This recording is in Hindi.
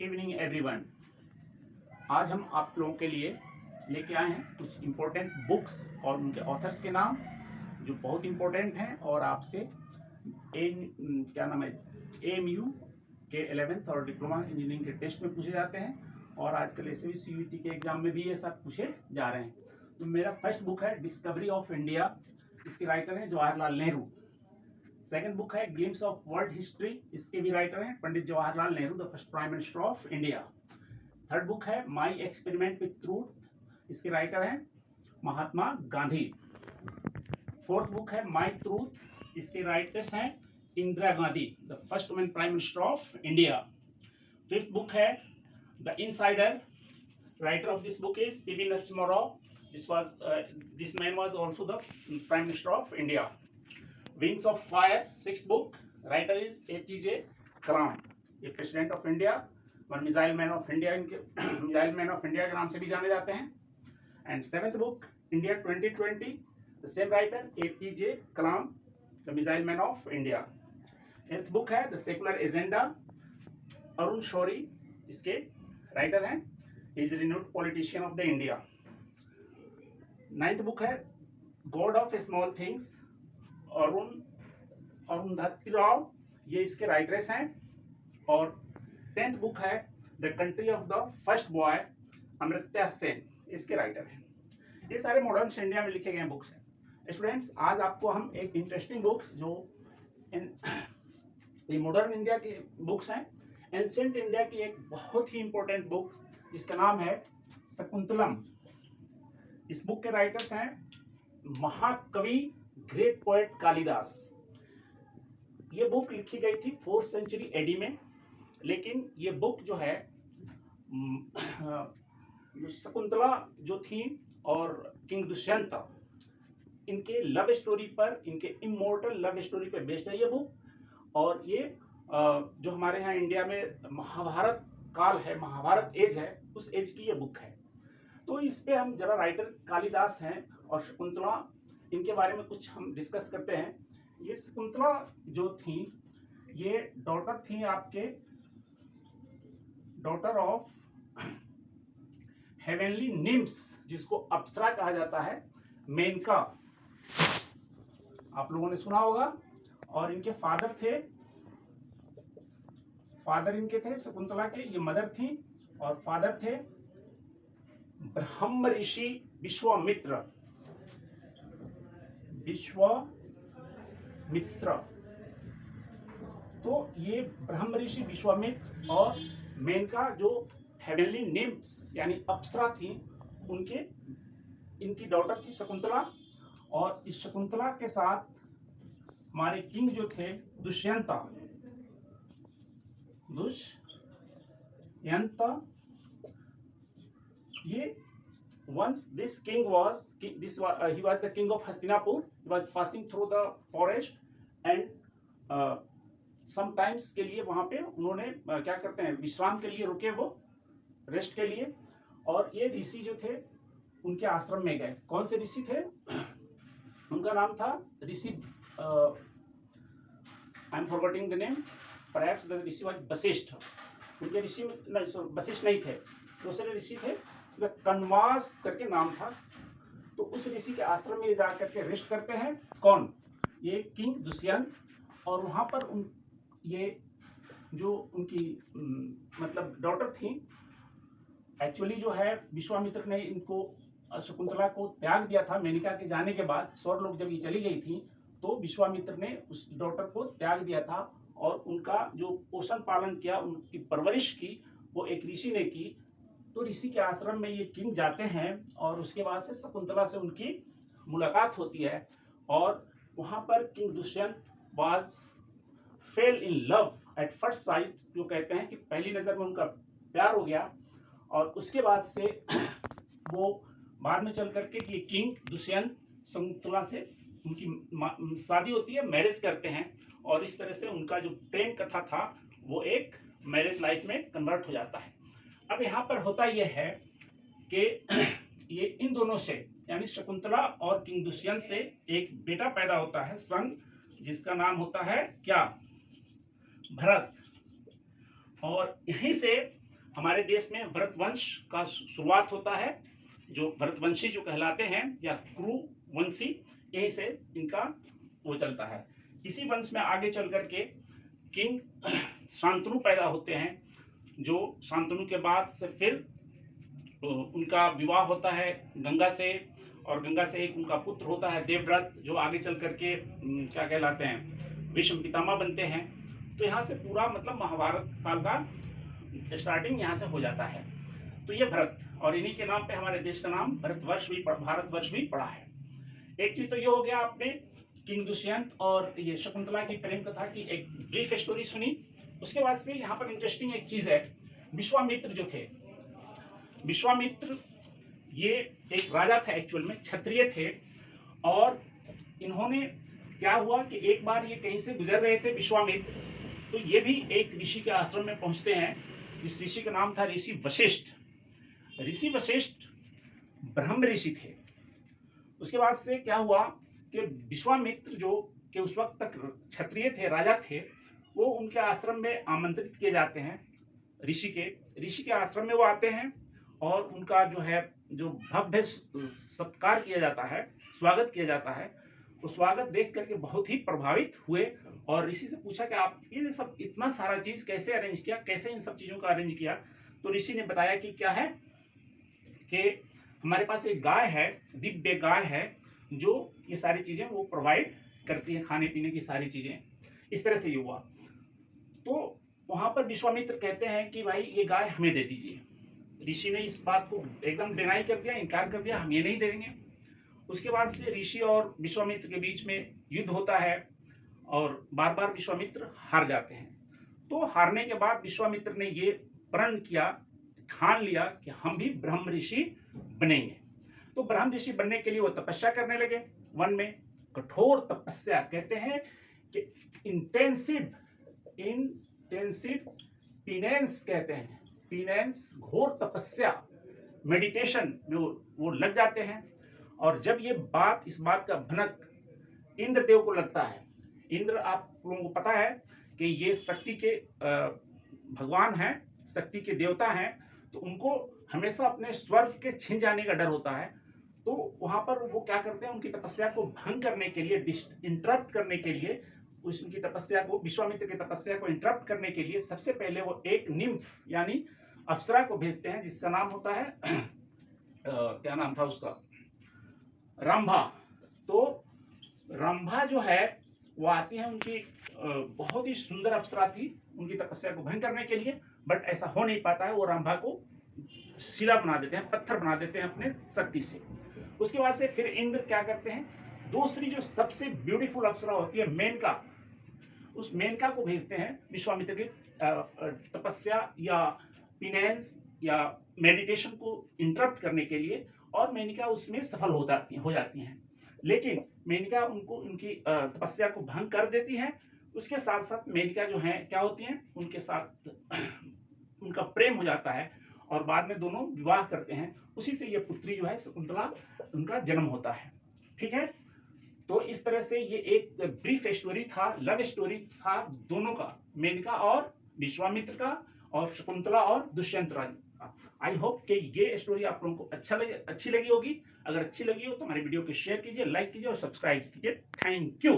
Evening everyone. आज हम आप लोगों के लिए लेके आए हैं कुछ इम्पोर्टेंट बुक्स और उनके ऑथर्स के नाम जो बहुत इम्पोर्टेंट हैं और आपसे क्या नाम है AMU के 11th और डिप्लोमा इंजीनियरिंग के टेस्ट में पूछे जाते हैं और आजकल ऐसे भी CUET के एग्जाम में भी ये सब पूछे जा रहे हैं। तो मेरा फर्स्ट बुक है डिस्कवरी ऑफ इंडिया, इसके राइटर हैं जवाहरलाल नेहरू। सेकंड बुक है ग्लिम्स ऑफ वर्ल्ड हिस्ट्री, इसके भी राइटर हैं Pandit Jawaharlal Nehru, the first prime minister of India. Third book है माई एक्सपेरिमेंट विथ ट्रूथ, इसके राइटर हैं महात्मा गांधी। फोर्थ बुक है माई ट्रूथ, इसके राइटर्स हैं Indira Gandhi, the first women prime minister of India. Fifth book है the insider, writer of this book is PV Narasimha Rao, this man was also the prime minister of India. Wings of Fire, sixth book, writer is APJ Kalam, ये प्रेसिडेंट ऑफ इंडिया और मिसाइल मैन ऑफ इंडिया, इनके मिसाइल मैन ऑफ इंडिया के नाम से भी जाने जाते हैं। And seventh book India 2020, the same writer APJ Kalam, the missile man of India. Eighth book है the secular agenda, Arun Shourie इसके राइटर हैं, is renewed politician of the India. Ninth book है god of small things, Arundhati Rao, ये इसके राइटर्स हैं। और 10th बुक है the country of the first boy, Amartya Sen, इसके राइटर हैं। ये सारे मॉडर्न इंडिया में लिखे गए बुक्स हैं। स्टूडेंट्स, आज आपको हम एक इंटरेस्टिंग बुक्स जो ये मॉडर्न इंडिया की बुक्स हैं, एंशिएंट इंडिया की एक बहुत ही इंपॉर्टेंट बुक्स जिसका नाम है शकुंतलम। इस बुक के राइटर्स हैं महाकवि ग्रेट पोएट कालिदास। ये बुक लिखी गई थी 4th सेंचुरी AD में, लेकिन ये बुक जो है जो शकुंतला जो थी और किंग दुष्यंत, इनके लव स्टोरी पर, इनके इमोर्टल लव स्टोरी पर बेस्ड है ये बुक। और ये जो हमारे यहाँ इंडिया में महाभारत काल है, महाभारत एज है, उस एज की ये बुक है। तो इस पे हम जरा राइटर कालिदास हैं और शकुंतला, इनके बारे में कुछ हम डिस्कस करते हैं। ये शकुंतला जो थी, ये डॉटर थी आपके, डॉटर ऑफ हेवनली निम्स, जिसको अप्सरा कहा जाता है, मेनका, आप लोगों ने सुना होगा। और इनके फादर इनके थे शकुंतला के, ये मदर थी, और फादर थे ब्रह्म ऋषि विश्वामित्र। तो ये ब्रह्म ऋषि विश्वामित्र और मेनका जो हेवनली निम्स यानी अप्सरा थी, इनकी डॉटर थी शकुंतला। और इस शकुंतला के साथ हमारे किंग जो थे दुष्यंत, ये once this king was he was the king of Hastinapur. He was passing through the forest and sometimes के लिए वहां पे उन्होंने क्या करते हैं, विश्राम के लिए रुके, वो रेस्ट के लिए। और ये ऋषि जो थे उनके आश्रम में गए। कौन से ऋषि थे? उनका नाम था ऋषि, I am forgetting the name, perhaps the ऋषि वाज वशिष्ठ। उनके ऋषि नहीं, वशिष्ठ नहीं थे, दूसरे ऋषि थे, कन्वास करके नाम था। तो उस ऋषि के आश्रम में जा करके रेस्ट करते हैं। कौन? ये किंग दुष्यंत। और वहाँ पर ये जो उनकी मतलब डॉटर थी, एक्चुअली जो है विश्वामित्र ने इनको शकुंतला को त्याग दिया था। मेनका के जाने के बाद स्वर्गलोक जब ये चली गई थी, तो विश्वामित्र ने उस डॉटर को त्याग दिया था और उनका जो पोषण पालन किया, उनकी परवरिश की, वो एक ऋषि ने की। तो ऋषि के आश्रम में ये किंग जाते हैं और उसके बाद से शकुंतला से उनकी मुलाकात होती है। और वहाँ पर king Dushyant was fail in love at first sight, जो कहते हैं कि पहली नज़र में उनका प्यार हो गया। और उसके बाद से वो बाद में चल करके ये किंग दुष्यंत शकुंतला से उनकी शादी होती है, मैरिज करते हैं। और इस तरह से उनका जो प्रेम कथा था वो एक मैरिज लाइफ में कन्वर्ट हो जाता है। अब यहाँ पर होता यह है कि ये इन दोनों से, यानी शकुंतला और किंग दुष्यंत से एक बेटा पैदा होता है सन, जिसका नाम होता है क्या? भरत। और यहीं से हमारे देश में भरतवंश का शुरुआत होता है। जो भरतवंशी जो कहलाते हैं या कुरुवंशी, यहीं से इनका वो चलता है। इसी वंश में आगे चल करके किंग शांतनु पैदा होते हैं, जो शांतनु के बाद से फिर उनका विवाह होता है गंगा से, और गंगा से एक उनका पुत्र होता है देवव्रत, जो आगे चल करके क्या कहलाते हैं, भीष्म पितामह बनते हैं। तो यहाँ से पूरा मतलब महाभारत काल का स्टार्टिंग यहाँ से हो जाता है। तो ये भरत, और इन्हीं के नाम पे हमारे देश का नाम भारतवर्ष भी पड़ा है। एक चीज तो ये हो गया, आपने किंग दुष्यंत और ये शकुंतला की प्रेम कथा की एक ब्रीफ स्टोरी सुनी। उसके बाद से यहाँ पर इंटरेस्टिंग एक चीज है, विश्वामित्र जो थे, विश्वामित्र ये एक राजा था, एक्चुअल में क्षत्रिय थे। और इन्होंने क्या हुआ कि एक बार ये कहीं से गुजर रहे थे विश्वामित्र, तो ये भी एक ऋषि के आश्रम में पहुंचते हैं। इस ऋषि का नाम था ऋषि वशिष्ठ। ऋषि वशिष्ठ ब्रह्म ऋषि थे। उसके बाद से क्या हुआ कि विश्वामित्र जो कि उस वक्त तक क्षत्रिय थे, राजा थे, वो उनके आश्रम में आमंत्रित किए जाते हैं। ऋषि के आश्रम में वो आते हैं और उनका जो भव्य सत्कार किया जाता है, स्वागत किया जाता है। तो स्वागत देख करके बहुत ही प्रभावित हुए और ऋषि से पूछा कि आप ये सब इतना सारा चीज कैसे अरेंज किया, कैसे इन सब चीजों का अरेंज किया। तो ऋषि ने बताया कि क्या है कि हमारे पास एक गाय है, दिव्य गाय है, जो ये सारी चीजें वो प्रोवाइड करती है, खाने पीने की सारी चीजें। इस तरह से ये हुआ। तो वहां पर विश्वामित्र कहते हैं कि भाई ये गाय हमें दे दीजिए। ऋषि ने इस बात को एकदम डिनाई कर दिया, इनकार कर दिया, हम ये नहीं देंगे। उसके बाद से ऋषि और विश्वामित्र के बीच में युद्ध होता है और बार बार विश्वामित्र हार जाते हैं। तो हारने के बाद विश्वामित्र ने ये प्रण किया, ठान लिया कि हम भी ब्रह्म ऋषि बनेंगे। तो ब्रह्म ऋषि बनने के लिए वो तपस्या करने लगे वन में। कठोर तपस्या कहते हैं कि इंटेंसिव पीनेंस कहते हैं, पीनेंस, घोर तपस्या, मेडिटेशन में वो लग जाते हैं। और जब इस बात का भनक इंद्रदेव को लगता है, इंद्र आप लोगों को पता है कि ये शक्ति के भगवान हैं, शक्ति के देवता हैं, तो उनको हमेशा अपने स्वर्ग के छिन जाने का डर होता है। तो वहां पर वो क्या करते हैं, उनकी तपस्या को भंग करने के लिए, इंटरप्ट करने के लिए, उनकी तपस्या को, विश्वामित्र की तपस्या को इंटरप्ट करने के लिए सबसे पहले वो एक निम्फ यानी अप्सरा को भेजते हैं, जिसका नाम होता है क्या नाम था उसका, रंभा। तो रंभा जो है वो आती है, उनकी बहुत ही सुंदर अप्सरा थी उनकी तपस्या को भंग करने के लिए, बट ऐसा हो नहीं पाता है। वो रंभा को शिला बना देते हैं, पत्थर बना देते हैं अपने शक्ति से। उसके बाद से फिर इंद्र क्या करते हैं, दूसरी जो सबसे ब्यूटीफुल अप्सरा होती है मेनका, उस मेनका को भेजते हैं विश्वामित्र की तपस्या या पिनेंस या मेडिटेशन को इंटरप्ट करने के लिए, और मेनका उसमें सफल हो जाती हैं। लेकिन मेनका उनको उनकी तपस्या को भंग कर देती है। उसके साथ साथ मेनका जो है क्या होती हैं, उनके साथ उनका प्रेम हो जाता है और बाद में दोनों विवाह करते हैं। उसी से ये पुत्री जो है शकुंतला, उनका जन्म होता है। ठीक है, तो इस तरह से ये एक ब्रीफ स्टोरी था, लव स्टोरी था दोनों का, मेनका और विश्वामित्र का, और शकुंतला और दुष्यंत राज का। आई होप कि ये स्टोरी आप लोगों को अच्छी लगी होगी। अगर अच्छी लगी हो तो हमारे वीडियो को शेयर कीजिए, लाइक कीजिए और सब्सक्राइब कीजिए। Thank you.